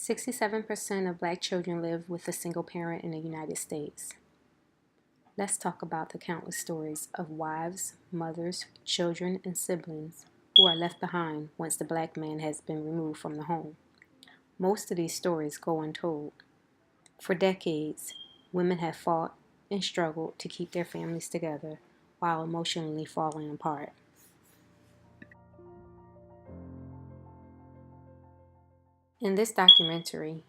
67% of Black children live with a single parent in the United States. Let's talk about the countless stories of wives, mothers, children, and siblings who are left behind once the Black man has been removed from the home. Most of these stories go untold. For decades, women have fought and struggled to keep their families together while emotionally falling apart. In this documentary,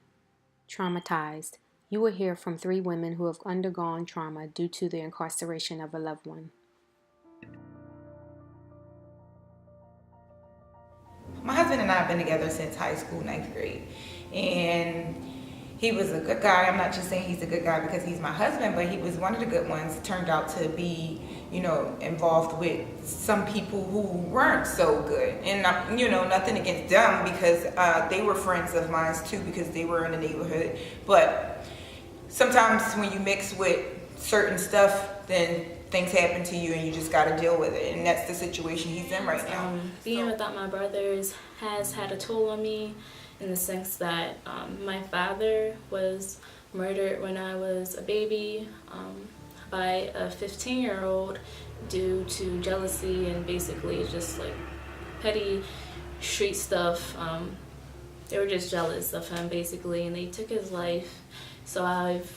Traumatized, you will hear from 3 women who have undergone trauma due to the incarceration of a loved one. My husband and I have been together since high school, 9th grade. And he was a good guy. I'm not just saying he's a good guy because he's my husband, but he was one of the good ones. Turned out to be, involved with some people who weren't so good. And, nothing against them because they were friends of mine too because they were in the neighborhood. But sometimes when you mix with certain stuff, then things happen to you and you just got to deal with it, and that's the situation he's in right now. Being without my brothers has had a toll on me in the sense that my father was murdered when I was a baby by a 15-year-old due to jealousy and basically just like petty street stuff. They were just jealous of him basically, and they took his life. So I've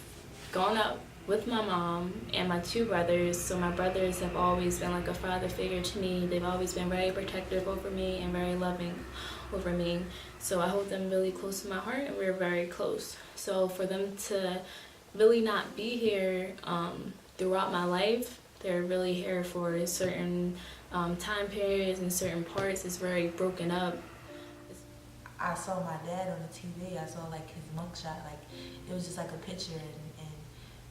gone up with my mom and my 2 brothers. So my brothers have always been like a father figure to me. They've always been very protective over me and very loving over me. So I hold them really close to my heart, and we're very close. So for them to really not be here throughout my life, they're really here for certain time periods and certain parts. It's very broken up. I saw my dad on the TV. I saw like his mugshot. Like it was just like a picture, and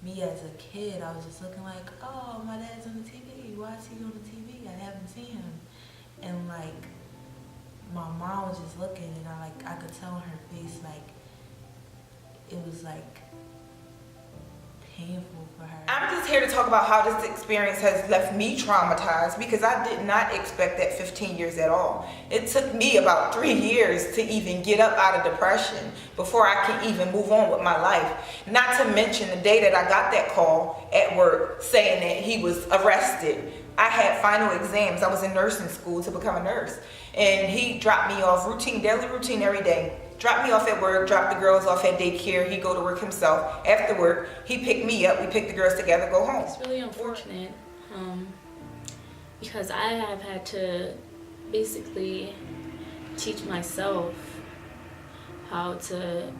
me as a kid, I was just looking like, oh, my dad's on the TV. Why is he on the TV? I haven't seen him. And like my mom was just looking, and I could tell on her face like it was like painful for her. I'm just here to talk about how this experience has left me traumatized because I did not expect that 15 years at all. It took me about 3 years to even get up out of depression before I can even move on with my life. Not to mention the day that I got that call at work saying that he was arrested. I had final exams. I was in nursing school to become a nurse. And he dropped me off daily routine every day. Dropped me off at work, dropped the girls off at daycare. He'd go to work himself. After work, he picked me up. We picked the girls together, go home. It's really unfortunate because I have had to basically teach myself how to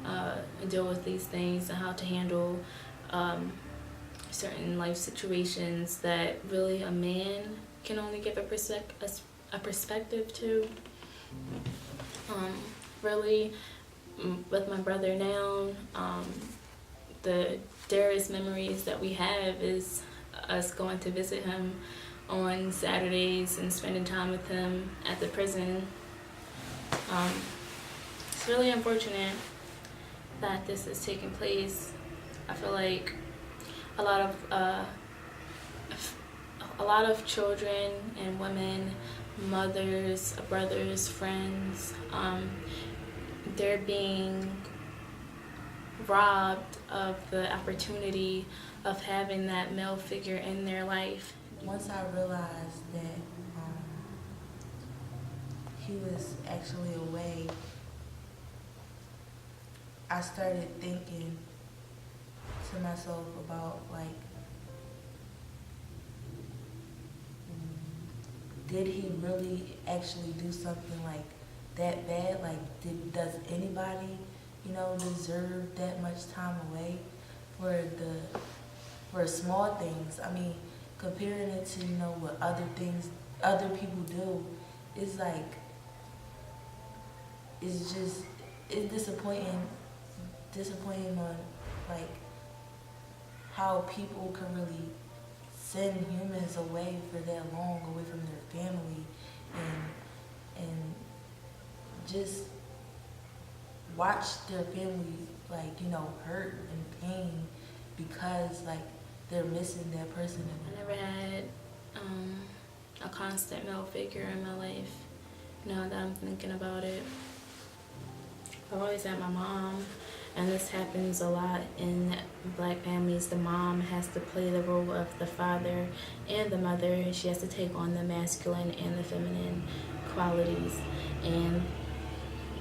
deal with these things and how to handle certain life situations that really a man can only give a perspective to. Really, with my brother now, the dearest memories that we have is us going to visit him on Saturdays and spending time with him at the prison. It's really unfortunate that this is taking place. I feel like a lot of children and women, mothers, brothers, friends, they're being robbed of the opportunity of having that male figure in their life. Once I realized that he was actually away, I started thinking to myself about like, did he really actually do something like that bad? Like, does anybody, deserve that much time away for small things? I mean, comparing it to, what other people do, it's like, it's disappointing on, like, how people can really send humans away for that long, away from their family, and just watch their family, like, hurt and pain because, like, they're missing that person. I never had a constant male figure in my life. Now that I'm thinking about it, I've always had my mom, and this happens a lot in Black families. The mom has to play the role of the father and the mother. She has to take on the masculine and the feminine qualities, and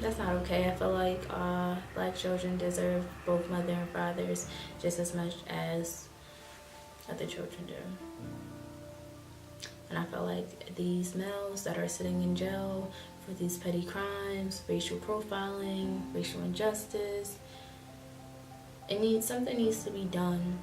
that's not okay. I feel like Black children deserve both mother and fathers just as much as other children do. And I feel like these males that are sitting in jail for these petty crimes, racial profiling, racial injustice, something needs to be done